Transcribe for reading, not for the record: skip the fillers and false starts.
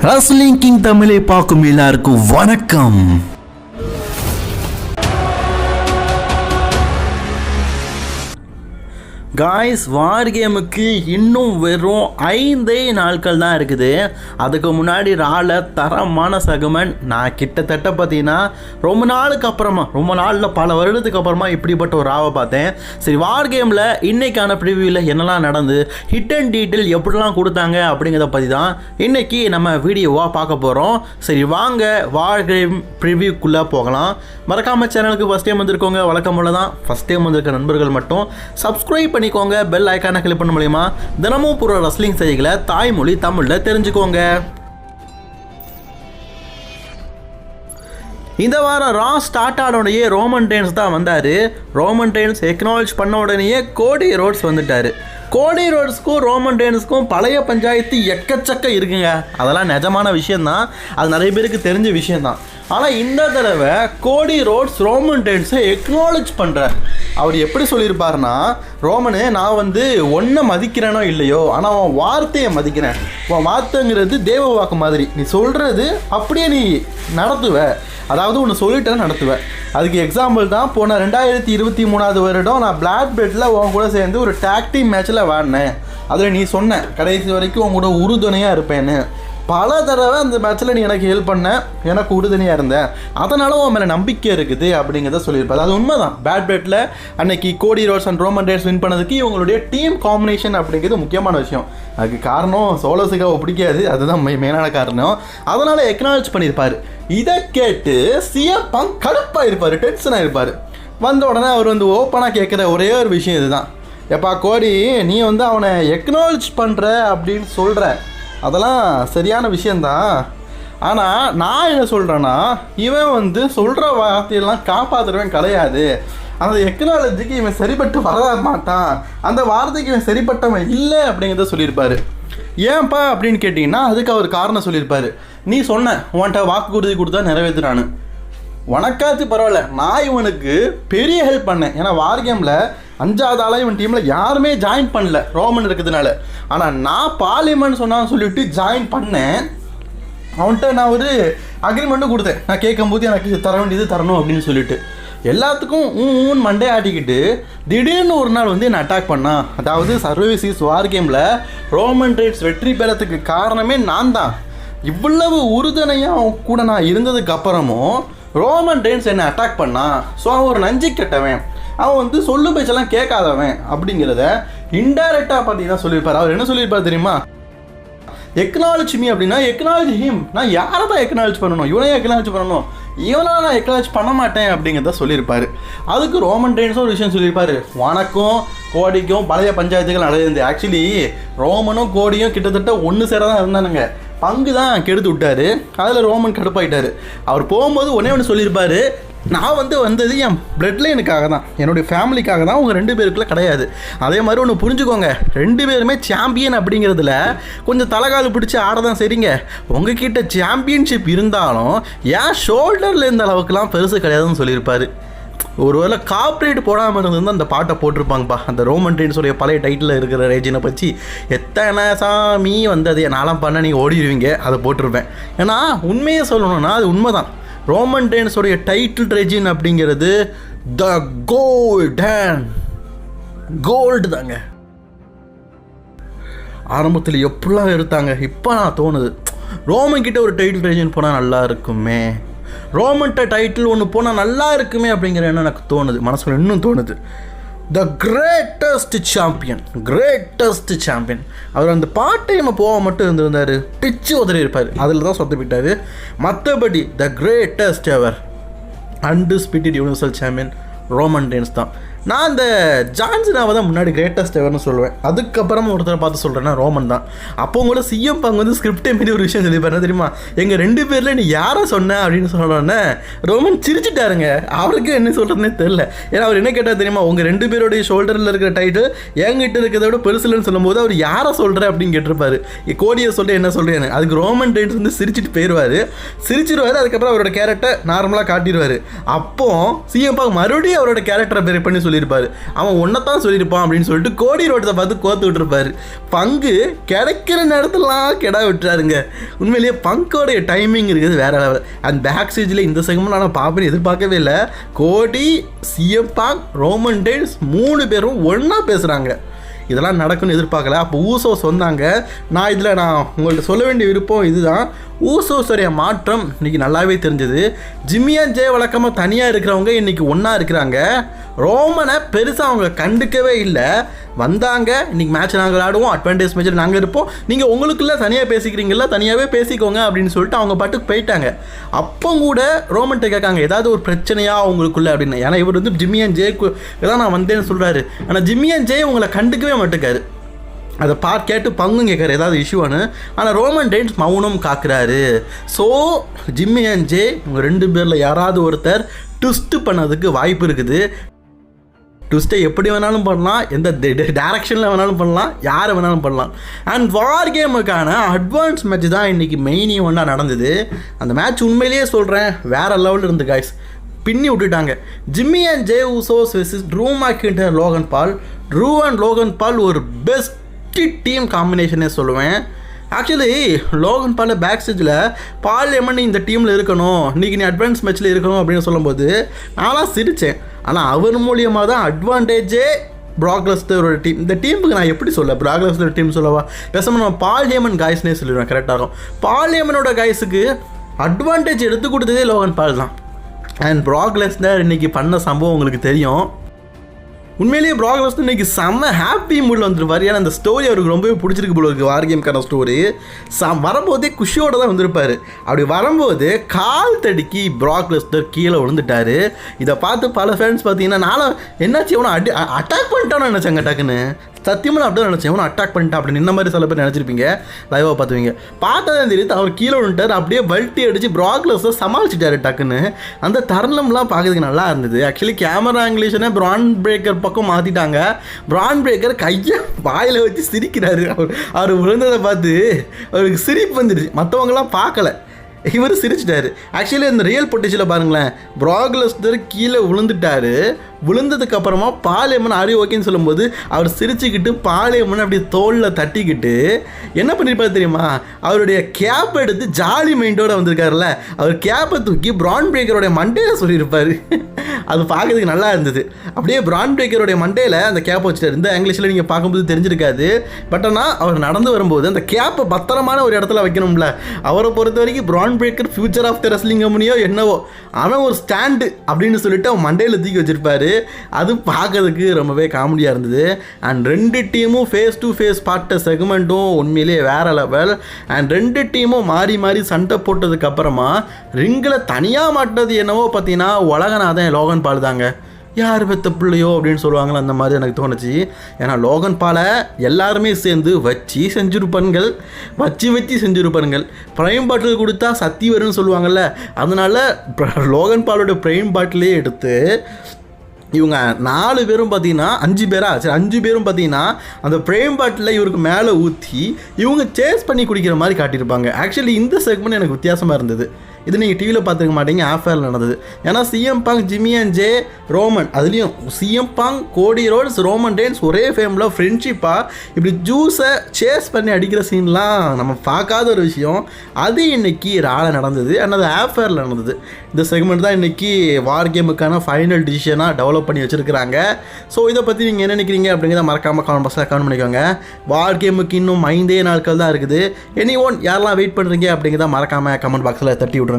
Wrestling king தமிழை பார்க்கும் எல்லாருக்கும் வணக்கம். காய்ஸ், வார் கேமுக்கு இன்னும் வெறும் 5 நாட்கள் தான் இருக்குது. அதுக்கு முன்னாடி ரால தரமான செக்மெண்ட் நான் கிட்டத்தட்ட பார்த்தீங்கன்னா ரொம்ப நாளில் பல வருடத்துக்கு அப்புறமா இப்படிப்பட்ட ஒரு ராவை பார்த்தேன். சரி, வார் கேமில் இன்றைக்கான ப்ரிவியூவில் என்னெல்லாம் நடந்து ஹிட் அண்ட் டீட்டெயில் எப்படிலாம் கொடுத்தாங்க அப்படிங்கிறத பற்றி தான் இன்றைக்கி நம்ம வீடியோவாக பார்க்க போகிறோம். சரி வாங்க வார் கேம் ப்ரிவியூக்குள்ளே போகலாம். மறக்காமல் சேனலுக்கு ஃபஸ்ட் டைம் வந்திருக்கோங்க, வழக்கம் போல தான் ஃபஸ்ட் டைம் வந்திருக்க நண்பர்கள் மட்டும் சப்ஸ்கிரைப் பண்ணிக்கோங்க, பெல் ஐக்கானை கிளிக் பண்ண மூலியமா தினமும் புற ரெஸ்லிங் செய்திகளை தாய்மொழி தமிழில் தெரிஞ்சுக்கோங்க. இந்த வாரம் ரா ஸ்டார்ட் ஆன உடனே ரோமன் ரெய்ன்ஸ் தான் வந்தார். ரோமன் ரெய்ன்ஸ் எக்னாலஜ் பண்ண உடனேயே கோடி ரோட்ஸ் வந்துட்டார். கோடி ரோட்ஸ்க்கும் ரோமன் ரெய்ன்ஸ்க்கும் பழைய பஞ்சாயத்து எக்கச்சக்க இருக்குங்க. அதெல்லாம் நிஜமான விஷயந்தான், அது நிறைய பேருக்கு தெரிஞ்ச விஷயந்தான். ஆனால் இந்த தடவை கோடி ரோட்ஸ் ரோமன் ரெய்ன்ஸை எக்னாலஜ் பண்ணுறார். அவர் எப்படி சொல்லியிருப்பாருன்னா, ரோமனு, நான் ஒன்றை மதிக்கிறேனோ இல்லையோ, ஆனால் அவன் வார்த்தையை மதிக்கிறேன். உன் வார்த்தைங்கிறது தேவ வாக்கு மாதிரி. நீ சொல்கிறது அப்படியே நீ நடத்துவ, அதாவது ஒன்று சொல்லிட்டேன்னு நடத்துவேன். அதுக்கு எக்ஸாம்பிள் தான் போன 2023 வருடம் நான் பிளாக் பெல்ட்டில் உன் கூட சேர்ந்து ஒரு டாக் டீம் மேட்ச்சில் விளாடினேன். அதில் நீ சொன்ன கடைசி வரைக்கும் உன் கூட உறுதுணையாக இருப்பேன்னு. பல தடவை அந்த மேட்ச்சில் நீ எனக்கு ஹெல்ப் பண்ண, எனக்கு உறுதுணையாக இருந்தேன், அதனால உன் மேலே நம்பிக்கை இருக்குது அப்படிங்கிறத சொல்லியிருப்பாரு. அது உண்மை தான். பேட் பெட்டில் அன்னைக்கு கோடி roads and Roman reigns win பண்ணதுக்கு இவங்களுடைய டீம் காம்பினேஷன் அப்படிங்கிறது முக்கியமான விஷயம். அதுக்கு காரணம் சோலோ சிகாவை பிடிக்காது, அதுதான் மெயினான காரணம். அதனால் எக்னாலஜ் பண்ணியிருப்பார். இதை கேட்டு சிஎம் பங்க் கடுப்பாக இருப்பார், டென்ஷனாக இருப்பார். வந்த உடனே அவர் ஓப்பனாக கேட்குற ஒரே ஒரு விஷயம் இதுதான், எப்பா கோடி, நீ அவனை எக்னாலஜ் பண்ணுற அப்படின்னு சொல்கிற, அதெல்லாம் சரியான விஷயந்தான். ஆனால் நான் என்ன சொல்கிறேன்னா, இவன் சொல்கிற வார்த்தையெல்லாம் காப்பாற்றுறவன் கிடையாது. அந்த எக்னாலஜிக்கு இவன் சரிப்பட்டு வர மாட்டான், அந்த வார்த்தைக்கு இவன் சரிப்பட்டவன் இல்லை அப்படிங்கிறத சொல்லியிருப்பார். ஏன்ப்பா அப்படின்னு கேட்டிங்கன்னா, அதுக்கு அவர் காரணம் சொல்லியிருப்பார். நீ சொன்ன உன்கிட்ட வாக்குறுதி கொடுத்தா நிறைவேற்றுறான்னு. உனக்காச்சு பரவாயில்ல, நான் இவனுக்கு பெரிய ஹெல்ப் பண்ணேன். ஏன்னா வார் கேமில் 5வது ஆளாக இவன் டீமில் யாருமே ஜாயின் பண்ணல ரோமன் இருக்கிறதுனால. ஆனால் நான் பார்லிமெண்ட் சொன்னான்னு சொல்லிட்டு ஜாயின் பண்ணேன். அவன்கிட்ட நான் ஒரு அக்ரிமெண்ட்டும் கொடுத்தேன். நான் கேட்கும்போது எனக்கு இது தர வேண்டியது தரணும் அப்படின்னு சொல்லிட்டு எல்லாத்துக்கும் மண்டே ஆட்டிக்கிட்டு திடீர்னு ஒரு நாள் என்னை அட்டாக் பண்ணான். அதாவது சர்வீசஸ் வார் கேமில் ரோமன் ரெய்ன்ஸ் வெற்றி பெறத்துக்கு காரணமே நான் தான். இவ்வளவு உறுதுணையாக கூட நான் இருந்ததுக்கு அப்புறமும் ரோமன் ரெய்ன்ஸ் என்னை அட்டாக் பண்ணான். ஸோ அவன் ஒரு நஞ்சு கெட்டவன், அவன் சொல்லு பேச்செல்லாம் கேட்காதவன் அப்படிங்கிறத இன்டைரக்டாக பார்த்தீங்கன்னா சொல்லியிருப்பார். அவர் என்ன சொல்லியிருப்பார் தெரியுமா, எக்னாலஜ் மீ அப்படின்னா எக்னாலஜ் ஹிம். நான் யாரை தான் எக்னாலஜ் பண்ணணும், இவனையே எக்னாலஜ் பண்ணணும், இவனால நான் எக்னாலஜ் பண்ண மாட்டேன் அப்படிங்கிறத சொல்லியிருப்பார். அதுக்கு ரோமன் ரெய்ன்ஸும் ஒரு விஷயம் சொல்லியிருப்பார், உனக்கும் கோடிக்கும் பழைய பஞ்சாயத்துகள் நடந்தது. ஆக்சுவலி ரோமனும் கோடியும் கிட்டத்தட்ட ஒன்று சேர தான் இருந்தானுங்க, பங்கு தான் கெடுத்து விட்டார். அதில் ரோமன் கடுப்பாயிட்டார். அவர் போகும்போது ஒன்று சொல்லியிருப்பார், நான் வந்தது என் பிளட் லைனுக்காக தான், என்னுடைய ஃபேமிலிக்காக தான், உங்கள் 2 பேருக்குள்ள கிடையாது. அதே மாதிரி ஒன்று புரிஞ்சுக்கோங்க, 2 பேருமே சாம்பியன் அப்படிங்கிறதுல கொஞ்சம் தலைகால் பிடிச்சி ஆட தான் சரிங்க. உங்ககிட்ட சாம்பியன்ஷிப் இருந்தாலும் ஏன் ஷோல்டரில் இருந்த அளவுக்குலாம் பெருசு கிடையாதுன்னு சொல்லியிருப்பார். ஒருவேளை கார்ப்பரேட் போடாமல் இருந்திருந்தால் அந்த பாட்டை போட்டிருப்பாங்கப்பா. அந்த ரோமன் ரெய்ன்ஸோடைய பழைய டைட்டில் இருக்கிற ரேஜினை பற்றி எத்தனை சாமி வந்தது நான்லாம் பண்ண நீங்கள் ஓடிடுவீங்க, அதை போட்டிருப்பேன். ஏன்னா உண்மையை சொல்லணும்னா அது உண்மை தான். ரோமன் ரெய்ன்ஸோடைய டைட்டில் ரெஜின் அப்படிங்கிறது த கோல்டு தாங்க. ஆரம்பத்தில் எப்படிலாம் எடுத்தாங்க, இப்போ நான் தோணுது ரோமன் கிட்ட ஒரு டைட்டில் ரெஜின் போனால் நல்லா இருக்குமே, ரோமன்ட்ட டைட்டில் ஒன்று போனால் நல்லா இருக்குமே அப்படிங்கிற எண்ணம் எனக்கு தோணுது, மனசுல இன்னும் தோணுது. The greatest champion. அவர் அந்த பாட்டை நம்ம போக மட்டும் இருந்திருந்தார், பிச்சு உதறி இருப்பார், அதில் தான் சொத்த போயிட்டார். மற்றபடி the greatest ever undisputed universal champion Roman reigns தான். நான் அந்த ஜான்சனாவை தான் முன்னாடி கிரேட்டஸ்ட் எவர்னு சொல்லுவேன். அதுக்கப்புறமா ஒருத்தரை பார்த்து சொல்கிறேன்னா ரோமன் தான். அப்போ கூட சிஎம் பங்கு ஸ்கிரிப்டே மீறி ஒரு விஷயம் சொல்லிப்பாரு தெரியுமா, எங்கள் 2 பேரில் நீ யாரை சொன்ன அப்படின்னு சொன்னோன்னே ரோமன் சிரிச்சிட்டாருங்க. அவருக்கு என்ன சொல்கிறதுனே தெரில. ஏன்னா அவர் என்ன கேட்டால் தெரியுமா, உங்கள் 2 பேருடைய ஷோல்டரில் இருக்கிற டைட்டில் என்கிட்ட இருக்கிறத விட பெருசுலன்னு சொல்லும்போது அவர் யாரை சொல்கிற அப்படின்னு கேட்டிருப்பாரு. கோடியை சொல்லிட்டு என்ன சொல்கிறேன்னு. அதுக்கு ரோமன் ரெய்ன்ஸ் சிரிச்சிட்டு போயிடுவார். அதுக்கப்புறம் அவரோட கேரக்டர் நார்மலாக காட்டிடுவார். அப்போ சிஎம் பங்கு மறுபடியும் அவரோட கேரக்டரை பேர் பண்ணி சொல்லி சொல்லியிருப்பார், அவன் ஒன்றைத்தான் சொல்லியிருப்பான் அப்படின்னு சொல்லிட்டு கோடி ரோட்ஸை பார்த்து கோத்து விட்டுருப்பாரு. பங்கு கிடைக்கிற நேரத்துலலாம் கிடா விட்டுறாருங்க. உண்மையிலேயே பங்கோடைய டைமிங் இருக்குது வேற லெவல். அந்த பேக் ஸ்டேஜில் இந்த செகமெண்ட் நான் பார்ப்பேன்னு எதிர்பார்க்கவே இல்லை. கோடி, சிஎம் பாங்க், ரோமன் ரெயின்ஸ் 3 பேரும் ஒன்றா பேசுகிறாங்க. இதெல்லாம் நடக்குன்னு எதிர்பார்க்கல. அப்போ ஊசோஸ் வந்தாங்க. நான் உங்கள்கிட்ட சொல்ல வேண்டிய விருப்பம் இதுதான். ஊசோஸுடைய மாற்றம் இன்றைக்கி நல்லாவே தெரிஞ்சது. ஜிம்மி அண்ட் ஜே வழக்கமாக தனியாக இருக்கிறவங்க இன்றைக்கி ஒன்றா இருக்கிறாங்க. ரோமனை பெருசாக அவங்க கண்டுக்கவே இல்லை. வந்தாங்க, இன்றைக்கி மேட்ச் நாங்கள் விளாடுவோம், அட்வான்டேஜ் மேட்சில் நாங்கள் இருப்போம், நீங்கள் உங்களுக்குள்ளே தனியாக பேசிக்கிறீங்களா, தனியாகவே பேசிக்கோங்க அப்படின்னு சொல்லிட்டு அவங்க பாட்டுக்கு போயிட்டாங்க. அப்போ கூட ரோமன்ட்ட கேட்காங்க ஏதாவது ஒரு பிரச்சனையாக உங்களுக்குள்ளே அப்படின்னு. ஏன்னா இவர் வந்து ஜிம்மி அண்ட் ஜேக்கு தான் நான் வந்தேன்னு சொல்கிறாரு. ஆனால் ஜிம்மி அண்ட் ஜே உங்களை கண்டுக்கவே மாட்டேக்காரு. அதை கேட்டு பங்கும் கேட்குறாரு ஏதாவது இஷ்யூவானு. ஆனால் ரோமன் ரெயின்ஸ் மௌனம் காக்குறாரு. ஸோ ஜிம்மி அண்ட் ஜே உங்கள் 2 பேரில் யாராவது ஒருத்தர் ட்விஸ்ட்டு பண்ணதுக்கு வாய்ப்பு இருக்குது. ட்விஸ்ட்டை எப்படி வேணாலும் பண்ணலாம், எந்த டேரக்ஷனில் வேணாலும் பண்ணலாம், யாரை வேணாலும் பண்ணலாம். அண்ட் வார் கேமுக்கான அட்வான்ஸ் மேட்ச் தான் இன்றைக்கி மெயின் ஈவெண்ட்டாக நடந்தது. அந்த மேட்ச் உண்மையிலேயே சொல்கிறேன் வேறு லெவலில் இருந்து காய்ஸ், பின்னி விட்டுட்டாங்க. Jimmy and J Usos versus true McIntyre, Logan ball. True and Logan பால் ஒரு பெஸ்ட் டீம் காம்பினேஷனே சொல்லுவேன். ஆக்சுவலி லோகன் பால் பேக் ஸ்டேஜில் பால் எமன் இந்த டீமில் இருக்கணும், இன்றைக்கி நீ அட்வான்ஸ் மேட்ச்சில் இருக்கணும் அப்படின்னு சொல்லும்போது நான்லாம் சிரித்தேன். ஆனால் அவர் மூலியமாக தான் அட்வான்டேஜே பிராக் லெஸ்னரோட டீம். இந்த டீமுக்கு நான் எப்படி சொல்ல, பிராக் லெஸ்னர் டீம் சொல்லவா, பேசாமல் நம்ம பால் ஹேமன் காய்ஸ்னே சொல்லிடுவேன், கரெக்டாக இருக்கும். பால் ஹேமனோட காய்ஸுக்கு அட்வான்டேஜ் எடுத்து கொடுத்ததே லோகன் பால் தான். அண்ட் பிராக் லெஸ்னர் இன்றைக்கி பண்ண சம்பவம் உங்களுக்கு தெரியும். உண்மையிலேயே பிராக் லெஸ்னர் இன்றைக்கி செம்ம ஹாப்பி மூடில் வந்துருப்பார். ஏன்னா அந்த ஸ்டோரி அவருக்கு ரொம்பவே பிடிச்சிருக்கு போல இருக்குது. வார் கேம்க்கான ஸ்டோரி வரும்போதே குஷியோடு தான் வந்திருப்பார். அப்படி வரும்போது கால் தடுக்கி பிராக் லெஸ்னர் கீழே விழுந்துட்டார். இதை பார்த்து பல ஃபேன்ஸ் பார்த்தீங்கன்னா நானும் என்னாச்சு இவனை அட்டாக் பண்ணிட்டான்னு நினச்சாங்க. டக்குன்னு சத்தியமாக அப்படி தான் நினச்சேன், இவனை அட்டாக் பண்ணிட்டான் அப்படின்னு. இந்த மாதிரி சில பேர் நினச்சிருப்பீங்க, லைவாக பார்த்துவீங்க. பார்த்ததான் தெரியுது அவர் கீழே விழுந்துட்டார். அப்படியே பல்ட்டி அடித்து பிராக் லெஸ்னர் சமாளிச்சிட்டாரு டக்குன்னு. அந்த தருணம்லாம் பார்க்கறதுக்கு நல்லா இருந்தது. ஆக்சுவலி கேமரா ஆங்கிலேஷனை பிரான் பிரேக்கர் பக்கம் மாற்றிட்டாங்க. பிரான் பிரேக்கர் கையை வாயில் வச்சு சிரிக்கிறாரு. அவர் விழுந்ததை பார்த்து அவருக்கு சிரிப்பு வந்துடுச்சு. மற்றவங்களாம் பார்க்கல, இவர் சிரிச்சிட்டாரு. ஆக்சுவலி அந்த ரியல் பொட்டிச்சில் பாருங்களேன், பிராக் லெஸ்னர் கீழே விழுந்துட்டாரு. விழுந்ததுக்கு அப்புறமா பாலியம்மன் ஆரி ஓகேன்னு சொல்லும்போது அவர் சிரிச்சுக்கிட்டு பாலியம்மன் அப்படி தோளில் தட்டிக்கிட்டு என்ன பண்ணியிருப்பாரு தெரியுமா, அவருடைய கேப் எடுத்து ஜாலி மைண்டோடு வந்திருக்காருல்ல, அவர் கேப்பை தூக்கி பிரான் பிரேக்கரோடைய மண்டையில் சொல்லியிருப்பார். அது பார்க்கறதுக்கு நல்லா இருந்தது. அப்படியே பிரான் பிரேக்கரோடைய மண்டையில் அந்த கேப்பை வச்சுட்டார். இந்த இங்கிலீஷில் நீங்கள் பார்க்கும்போது தெரிஞ்சிருக்காது. பட் ஆனால் அவர் நடந்து வரும்போது அந்த கேப்பை பத்திரமான ஒரு இடத்துல வைக்கணும்ல. அவரை பொறுத்த வரைக்கும் brand breaker future of the wrestling கம்பெனியோ என்னவோ, அவன் ஒரு ஸ்டாண்டு அப்படின்னு சொல்லிட்டு அவன் மண்டையில் தூக்கி வச்சிருப்பாரு. அது பார்க்கறதுக்கு ரொம்பவே காமெடியாக இருந்தது. அண்ட் 2 டீமும் ஃபேஸ் டு ஃபேஸ் பார்த்த செக்மெண்ட்டும் உண்மையிலேயே வேறு லெவல். அண்ட் 2 டீமும் மாறி மாறி சண்டை போட்டதுக்கு அப்புறமா ரிங்கில் தனியாக மாட்டினது என்னவோ பார்த்தீங்கன்னா உலகநாதன் லோகன் பால் தாங்க. யார் பெற்ற பிள்ளையோ அப்படின்னு சொல்லுவாங்களோ அந்த மாதிரி எனக்கு தோணுச்சு. ஏன்னா லோகன் பாலை எல்லாருமே சேர்ந்து வச்சு செஞ்சுருப்பானுங்கள், வச்சு செஞ்சுருப்பானுங்கள். ப்ரைம் பாட்டில் கொடுத்தா சத்தி வரும்னு சொல்லுவாங்கள்ல, அதனால் லோகன் பாலோட ப்ரைம் பாட்டிலே எடுத்து இவங்க 4 பேரும் பார்த்தீங்கன்னா 5 பேரா சரி 5 பேரும் பார்த்தீங்கன்னா அந்த ப்ரைம் பாட்டில் இவருக்கு மேலே ஊற்றி இவங்க சேஸ் பண்ணி குடிக்கிற மாதிரி காட்டியிருப்பாங்க. ஆக்சுவலி இந்த செக்மெண்ட் எனக்கு வித்தியாசமாக இருந்தது. இது நீங்கள் டிவியில் பார்த்துக்க மாட்டீங்க, ஆஃபேரில் நடந்தது. ஏன்னா CM Punk, Jimmy and Jey, Roman, அதுலேயும் CM Punk, Cody Rhodes, Roman Reigns ஒரே ஃபேமில் ஃப்ரெண்ட்ஷிப்பாக இப்படி ஜூஸை சேஸ் பண்ணி அடிக்கிற சீன்லாம் நம்ம பார்க்காத ஒரு விஷயம். அது இன்றைக்கி ரால நடந்தது. அண்ட் அது ஆஃபேரில் நடந்தது. இந்த செக்மெண்ட் தான் இன்றைக்கி வார் கேமுக்கான ஃபைனல் டிசிஷனாக டெவலப் பண்ணி வச்சுருக்கிறாங்க. ஸோ இதை பற்றி நீங்கள் என்ன நினைக்கிறீங்க அப்படிங்கிறத மறக்காமல் கமெண்ட் பாக்ஸில் கமெண்ட் பண்ணிக்கோங்க. வார் கேமுக்கு இன்னும் 5 நாட்கள் தான் இருக்குது. யாரெல்லாம் வெயிட் பண்ணுறீங்க அப்படிங்கிறத மறக்காமல் கமெண்ட் பாக்ஸில் தட்டி விட்ருங்க.